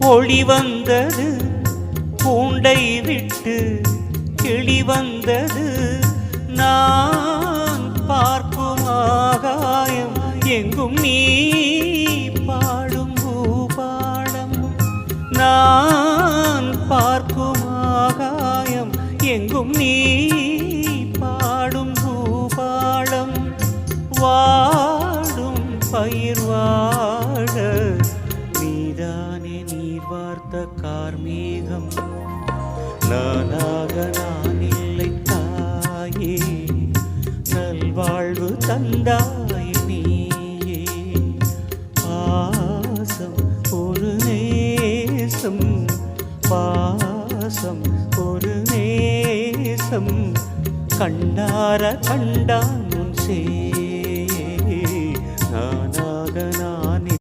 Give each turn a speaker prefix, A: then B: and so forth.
A: ஒளி வந்தது பூண்டை விட்டு கிளி வந்தது நான் பார்க்கும் ஆகாயம் எங்கும் நீ பாடும் பூபாடம் நான் பார்க்கும் ஆகாயம் எங்கும் நீ பாடும் பூபாடம் வாடும் பயிர் வாழ நீதானே நீர் வார்த்த கார்மேகம் நானாக நான் இல்லை தாயே நல்வாழ்வு தந்தாய் நீயே பாசம் ஒரு நேசம் பாசம் ஒரு நேசம் கண்டார கண்டான் உன் சே